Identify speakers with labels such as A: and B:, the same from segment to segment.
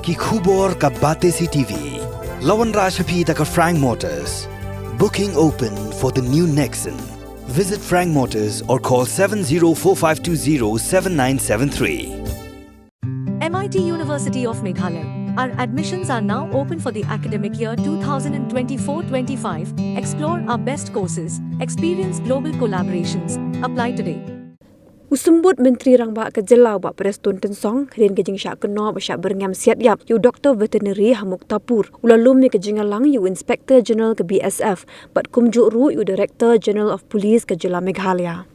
A: कि khubor ka bate si TV. Lawan Rashaphi taka Frank Motors. Booking open for the new Nexon. Visit Frank Motors or call 7045207973.
B: MIT University of Meghalaya. Our admissions are now open for the academic year 2024-25. Explore our best courses, experience global collaborations. Apply today.
C: Usumbut Menteri Rangba ke Jelau ba Preston Tensong rin ke jingsya Kynnoh ba syak berngam Siat yap yu Dr. Veterinary Hamuk Tapur ulalum ke jingalang yu Inspector General ke BSF bat kumjuk ru yu Director General of Police ke Jela Meghalaya.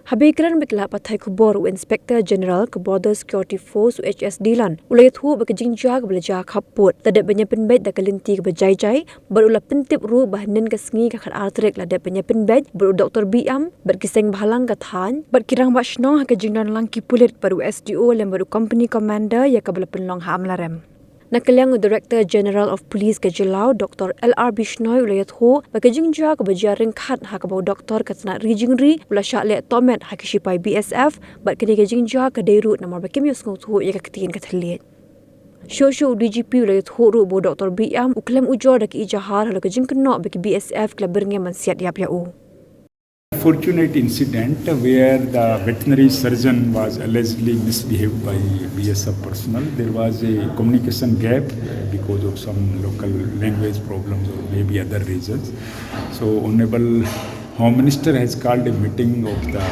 C: Habikran bikla pathai khubor u Inspector General ke Border Security Force UHS Dilan ulai thu ba ke jingja ke belaja khaput tadat banyak penbet da kelinti ke bejai-jai berula pentip ru bahnen ke sengi ke khat artrek la da banyak penbet beru Dr. BM berkiseng bahalang ke than berkirang ba shno ke jingdan langki pulit baru SDO lem baru Company Commander ya ke bela penlong ha amlarem. Nakaliang Director General of Police ke Jelau Dr. LR Bishnoi ulayat ho bagajingja ke bajaring khat ha ke bau doktor ke tna rijingri ula syak le tomet ha ke shipai BSF bat ke gajingja ke dairu namar bakim yus ngau thu ya ke ketin ke thliet. Shosho DGP ulayat ho ru bo Dr. BM u Khlem Ujor dak Ejahar ha ke jing Kynnoh bagi BSF ke berngam Siat yap ya u.
D: Fortunate incident where the veterinary surgeon was allegedly misbehaved by BSF personnel. There was a communication gap because of some local language problems or maybe other reasons. So Honorable Home Minister has called a meeting of the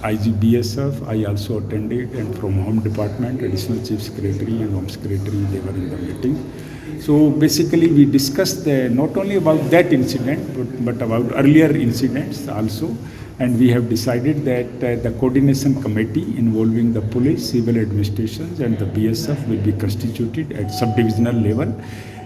D: IG BSF. I also attended, and from Home Department, Additional Chief Secretary and Home Secretary, they were in the meeting. So basically we discussed not only about that incident but about earlier incidents also, and we have decided that the coordination committee involving the police, civil administrations and the BSF will be constituted at sub-divisional level,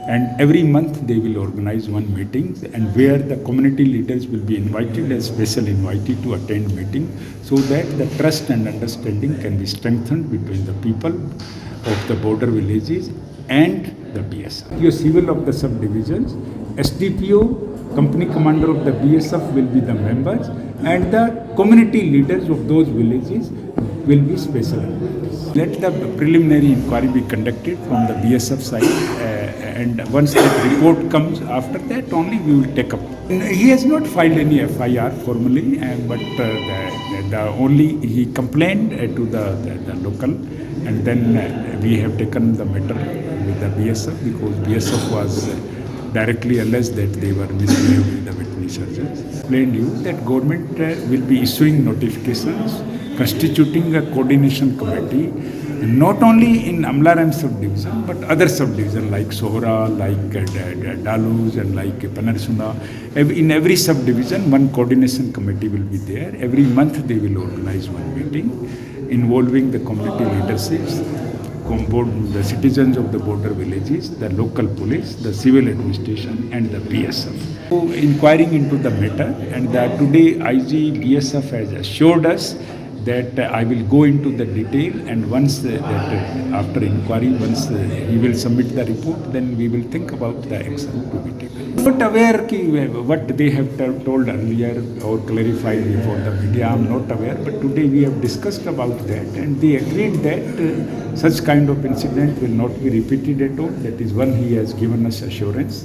D: and every month they will organize one meeting and where the community leaders will be invited as special invitee to attend meeting, so that the trust and understanding can be strengthened between the people of the border villages and the BSF. Your civil of the subdivisions, SDPO, company commander of the BSF will be the members, and the community leaders of those villages will be special invitees. Let the preliminary inquiry be conducted from the BSF side, and once that report comes, after that only we will take up. He has not filed any FIR formally, but only he complained to the local, and then we have taken the matter with the BSF because BSF was directly alleged that they were misbehaved with the veterinary surgeons. Explained you that government will be issuing notifications, constituting a coordination committee, not only in Amlaram subdivision but other subdivision like Sohra, like Dalus and like Panarsuna. In every subdivision one coordination committee will be there. Every month they will organize one meeting involving the community leaderships, the citizens of the border villages, the local police, the civil administration and the BSF. So, inquiring into the matter, and today IG BSF has assured us that I will go into the detail, and once after inquiry, once he will submit the report, then we will think about the action to be taken. Not aware what they have told earlier or clarified before the media, I am not aware, but today we have discussed about that, and they agreed that such kind of incident will not be repeated at all. That is one, he has given us assurance.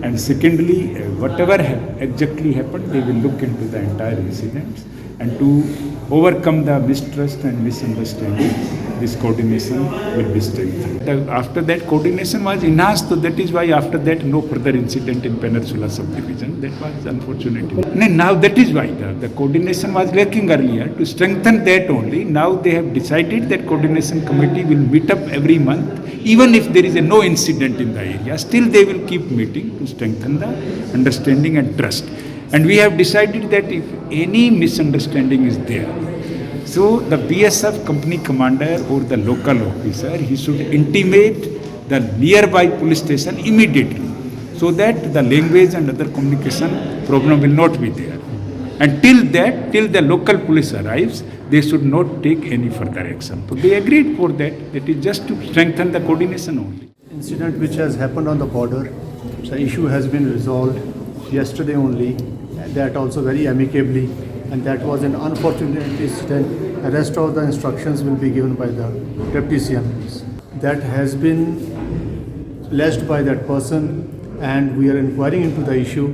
D: And secondly, whatever exactly happened, they will look into the entire incident, and to overcome the mistrust and misunderstanding, this coordination will be strengthened. After that, coordination was enhanced, so that is why after that no further incident in Peninsula subdivision. That was unfortunate. Now that is why the coordination was lacking earlier. To strengthen that only, now they have decided that coordination committee will meet up every month. Even if there is no incident in the area, still they will keep meeting to strengthen the understanding and trust. And we have decided that if any misunderstanding is there, so the BSF company commander or the local officer, he should intimate the nearby police station immediately, so that the language and other communication problem will not be there. And till the local police arrives, they should not take any further action. So they agreed for that. That is just to strengthen the coordination only.
E: Incident which has happened on the border, the issue has been resolved yesterday only, that also very amicably, and that was an unfortunate incident. The rest of the instructions will be given by the deputy CMs. That has been alleged by that person, and we are inquiring into the issue.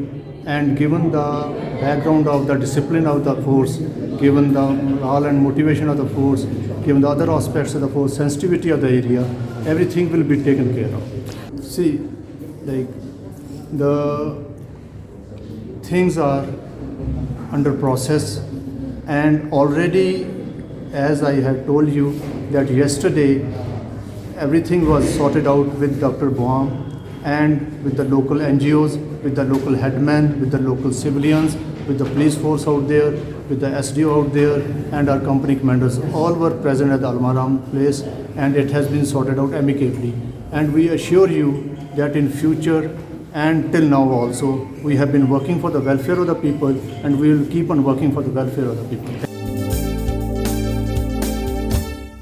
E: And given the background of the discipline of the force, given the morale and motivation of the force, given the other aspects of the force, sensitivity of the area, everything will be taken care of. See, like the things are under process, and already, as I have told you, that yesterday everything was sorted out with Dr. Boam and with the local NGOs, with the local headmen, with the local civilians, with the police force out there, with the SDO out there, and our company commanders. All were present at the Almaram place, and it has been sorted out amicably. And we assure you that in future and till now also, we have been working for the welfare of the people, and we will keep on working for the welfare of the people.